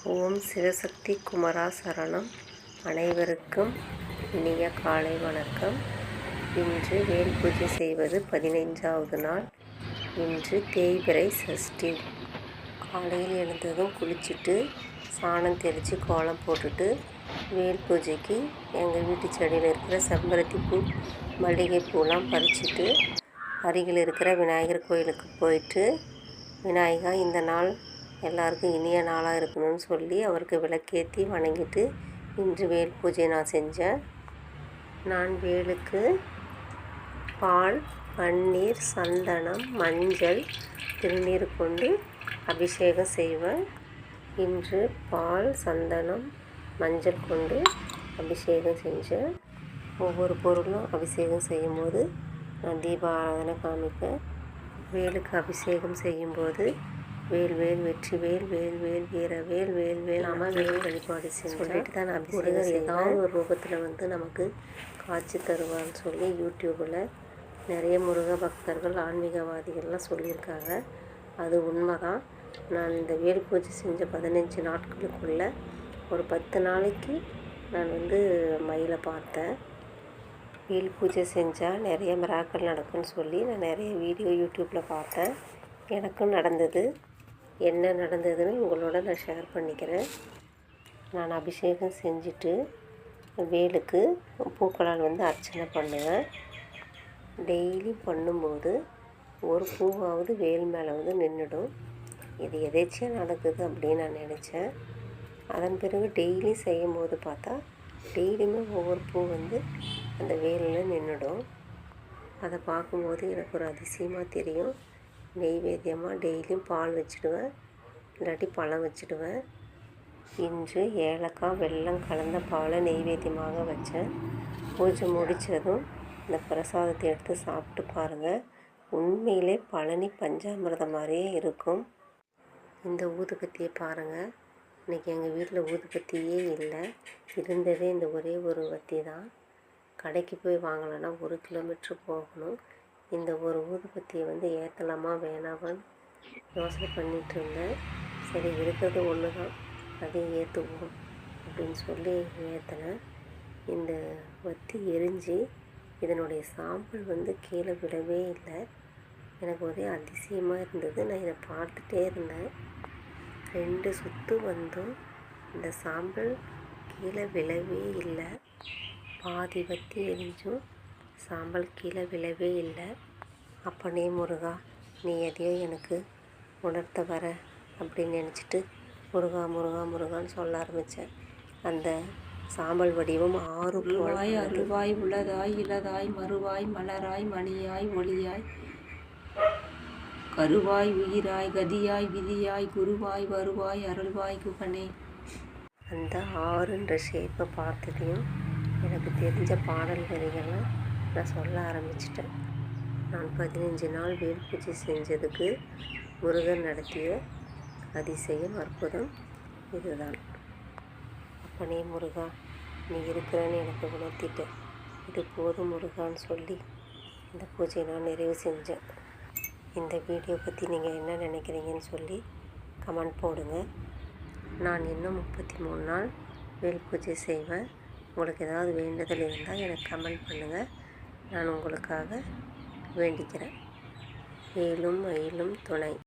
ஓம் சிவசக்தி குமரா சரணம். அனைவருக்கும் இனிய காலை வணக்கம். இன்று வேல் பூஜை செய்வது 15வது நாள். இன்று தேய்பிறை சஷ்டி. காலையில் எழுந்ததும் குளிச்சுட்டு சாணம் தெளித்து கோலம் போட்டுட்டு வேல் பூஜைக்கு எங்கள் வீட்டு செடியில் இருக்கிற செம்பருத்தி பூ, மல்லிகைப்பூலாம் பறிச்சுட்டு அருகில் இருக்கிற விநாயகர் கோயிலுக்கு போயிட்டு, விநாயகா இந்த நாள் எல்லாருக்கும் இனிய நாளாக இருக்கணும்னு சொல்லி அவருக்கு விளக்கேற்றி வணங்கிட்டு இன்று வேல் பூஜை நான் செஞ்சேன். நான் வேலுக்கு பால், பன்னீர், சந்தனம், மஞ்சள், திருநீர் கொண்டு அபிஷேகம் செய்வேன். இன்று பால், சந்தனம், மஞ்சள் கொண்டு அபிஷேகம் செஞ்சேன். ஒவ்வொரு பொருளும் அபிஷேகம் செய்யும்போது நான் தீப ஆராதனை காமிப்பேன். வேலுக்கு அபிஷேகம் செய்யும்போது வேல் வேல் வெற்றி வேல், வேல் வேல் வீரவேல், வேல் வேல் நம்ம வேல் வழிபாடு சொல்லிட்டு தான் நான் அபிஷேகம் ஏதாவது ஒரு ரூபத்தில் நமக்கு காட்சி தருவான்னு சொல்லி யூடியூப்பில் நிறைய முருக பக்தர்கள், ஆன்மீகவாதிகள்லாம் சொல்லியிருக்காங்க. அது உண்மை தான். நான் இந்த வேல் பூஜை செஞ்ச 15 நாட்களுக்குள்ளே ஒரு 10 நாளைக்கு நான் மயிலை பார்த்தேன். வேல் பூஜை செஞ்சால் நிறைய மிராக்கள் நடக்கும்னு சொல்லி நான் நிறைய வீடியோ யூடியூப்பில் பார்த்தேன். எனக்கும் நடந்தது. என்ன நடந்ததுன்னு உங்களோட நான் ஷேர் பண்ணிக்கிறேன். நான் அபிஷேகம் செஞ்சுட்டு வேலுக்கு பூக்களால் அர்ச்சனை பண்ணுவேன். டெய்லி பண்ணும்போது ஒரு பூவாவது வேல் மேலே நின்றுடும். இது எதேச்சியாக நடக்குது அப்படின்னு நான் நினச்சேன். அதன் பிறகு டெய்லி செய்யும்போது பார்த்தா டெய்லியுமே ஒவ்வொரு பூ அந்த வேலில் நின்றுடும். அதை பார்க்கும்போது எனக்கு ஒரு அதிசயமாக தெரியும். நெய்வேத்தியமாக டெய்லியும் பால் வச்சுடுவேன், இல்லாட்டி பழம் வச்சுடுவேன். இன்று ஏலக்காய், வெல்லம் கலந்த பாலை நெய்வேத்தியமாக வச்சேன். பூஜை முடித்ததும் இந்த பிரசாதத்தை எடுத்து சாப்பிட்டு பாருங்கள். உண்மையிலே பழனி பஞ்சாமிர்தம் மாதிரியே இருக்கும். இந்த ஊதுபத்தியை பாருங்கள். இன்றைக்கி எங்கள் வீட்டில் ஊதுபத்தியே இல்லை. இருந்ததே இந்த ஒரே ஒரு வத்தி தான். கடைக்கு போய் வாங்கலைன்னா 1 கிலோமீட்ரு போகணும். இந்த ஒரு ஊதுபத்தியை ஏற்றலாமா வேணாமான்னு யோசனை பண்ணிகிட்டு இருந்தேன். சரி, இருக்கிறது ஒன்று தான், அதையும் ஏற்றுவோம் அப்படின்னு சொல்லி ஏற்றினேன். இந்த வத்தி எரிஞ்சு இதனுடைய சாம்பல் கீழே விடவே இல்லை. எனக்கு ஒரே அதிசயமாக இருந்தது. நான் இதை பார்த்துட்டே இருந்தேன். 2 சுற்று இந்த சாம்பல் கீழே விழவே இல்லை. பாதி வத்தி எரிஞ்சும் சாம்பல் கீழே விழவே இல்லை. அப்பனே முருகா, நீ எதையோ எனக்கு உணர்த்த வர அப்படின்னு நினச்சிட்டு முருகா முருகா முருகான்னு சொல்ல ஆரம்பித்தேன். அந்த சாம்பல் வடிவம் 6 போலாய், அருவாய், உளதாய், இளதாய், மறுவாய், மலராய், மணியாய், ஒளியாய், கருவாய், உயிராய், கதியாய், விதியாய், குருவாய், வருவாய், அருள்வாய் குகனே. அந்த 6ன்ற ஷேப்பை பார்த்ததையும் எனக்கு தெரிஞ்ச பாடல் வரிகள்லாம் நான் சொல்ல ஆரம்பிச்சிட்டேன். நான் 15 நாள் வேல் பூஜை செஞ்சதுக்கு முருகன் நடத்திய அதிசயம், அற்புதம் இதுதான். அப்பனே முருகா, நீ இருக்கிறன்னு எனக்கு உணர்த்திட்ட. இது போதும் முருகான்னு சொல்லி இந்த பூஜையை நான் நிறைவு செஞ்சேன். இந்த வீடியோ பற்றி நீங்கள் என்ன நினைக்கிறீங்கன்னு சொல்லி கமெண்ட் போடுங்க. நான் இன்னும் 33 நாள் வேல் பூஜை செய்வேன். உங்களுக்கு ஏதாவது வேண்டுதல் இருந்தால் எனக்கு கமெண்ட் பண்ணுங்கள். நான் உங்களுக்காக வேண்டிக்கிறேன். வேலும் மயிலும் துணை.